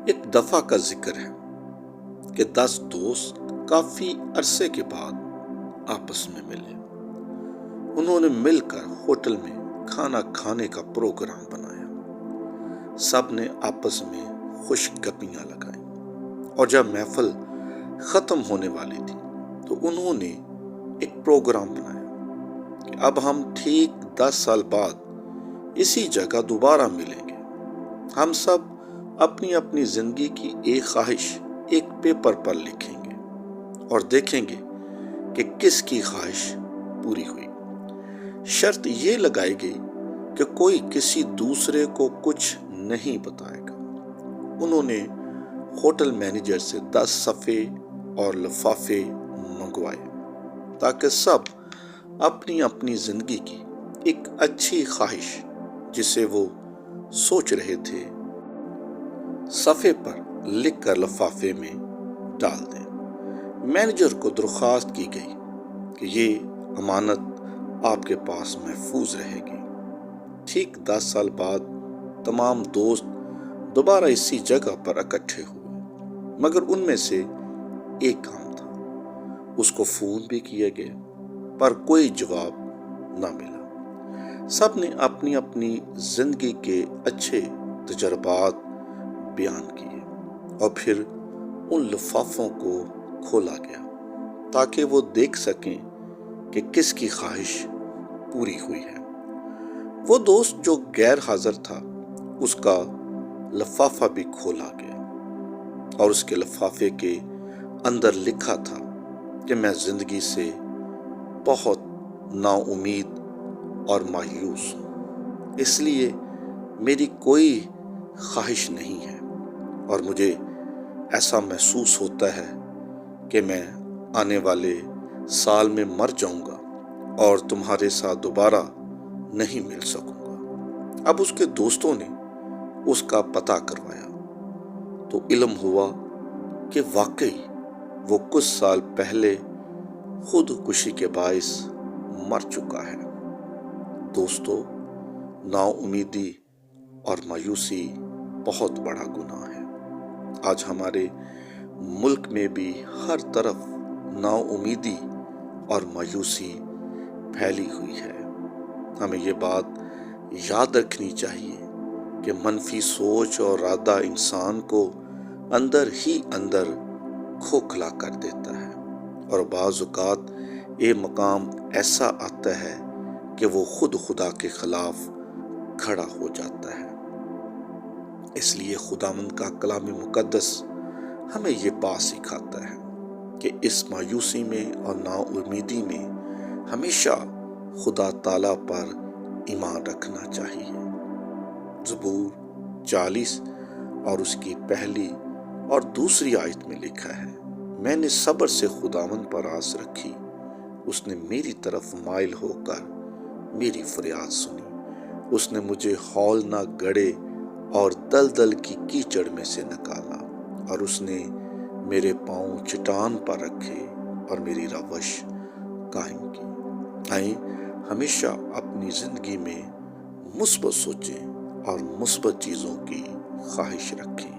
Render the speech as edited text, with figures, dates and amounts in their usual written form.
ایک دفعہ کا ذکر ہے کہ 10 دوست کافی عرصے کے بعد آپس میں ملے۔ انہوں نے مل کر ہوٹل میں کھانا کھانے کا پروگرام بنایا۔ سب نے آپس میں خوش گپیاں لگائیں، اور جب محفل ختم ہونے والی تھی تو انہوں نے ایک پروگرام بنایا کہ اب ہم ٹھیک 10 سال بعد اسی جگہ دوبارہ ملیں گے۔ ہم سب اپنی اپنی زندگی کی ایک خواہش ایک پیپر پر لکھیں گے اور دیکھیں گے کہ کس کی خواہش پوری ہوئی۔ شرط یہ لگائی گئی کہ کوئی کسی دوسرے کو کچھ نہیں بتائے گا۔ انہوں نے ہوٹل مینیجر سے 10 صفحے اور لفافے منگوائے تاکہ سب اپنی اپنی زندگی کی ایک اچھی خواہش جسے وہ سوچ رہے تھے صفحے پر لکھ کر لفافے میں ڈال دیں۔ مینیجر کو درخواست کی گئی کہ یہ امانت آپ کے پاس محفوظ رہے گی۔ ٹھیک 10 سال بعد تمام دوست دوبارہ اسی جگہ پر اکٹھے ہوئے، مگر ان میں سے ایک کام تھا۔ اس کو فون بھی کیا گیا پر کوئی جواب نہ ملا۔ سب نے اپنی اپنی زندگی کے اچھے تجربات بیان کیے اور پھر ان لفافوں کو کھولا گیا تاکہ وہ دیکھ سکیں کہ کس کی خواہش پوری ہوئی ہے۔ وہ دوست جو غیر حاضر تھا، اس کا لفافہ بھی کھولا گیا اور اس کے لفافے کے اندر لکھا تھا کہ میں زندگی سے بہت نا امید اور مایوس ہوں، اس لیے میری کوئی خواہش نہیں ہے اور مجھے ایسا محسوس ہوتا ہے کہ میں آنے والے سال میں مر جاؤں گا اور تمہارے ساتھ دوبارہ نہیں مل سکوں گا۔ اب اس کے دوستوں نے اس کا پتہ کروایا تو علم ہوا کہ واقعی وہ کچھ سال پہلے خودکشی کے باعث مر چکا ہے۔ دوستو، نا امیدی اور مایوسی بہت بڑا گناہ ہے۔ آج ہمارے ملک میں بھی ہر طرف نا امیدی اور مایوسی پھیلی ہوئی ہے۔ ہمیں یہ بات یاد رکھنی چاہیے کہ منفی سوچ اور ارادہ انسان کو اندر ہی اندر کھوکھلا کر دیتا ہے، اور بعض اوقات یہ مقام ایسا آتا ہے کہ وہ خود خدا کے خلاف کھڑا ہو جاتا ہے۔ اس لیے خداوند کا کلام مقدس ہمیں یہ بات سکھاتا ہے کہ اس مایوسی میں اور نا امیدی میں ہمیشہ خدا تعالیٰ پر ایمان رکھنا چاہیے۔ زبور 40 اور اس کی پہلی اور دوسری آیت میں لکھا ہے، میں نے صبر سے خداوند پر آس رکھی، اس نے میری طرف مائل ہو کر میری فریاد سنی۔ اس نے مجھے ہولناک گڑھے اور دلدل کی کیچڑ میں سے نکالا، اور اس نے میرے پاؤں چٹان پر رکھے اور میری روش قائم کی۔ آئیں ہمیشہ اپنی زندگی میں مثبت سوچیں اور مثبت چیزوں کی خواہش رکھیں۔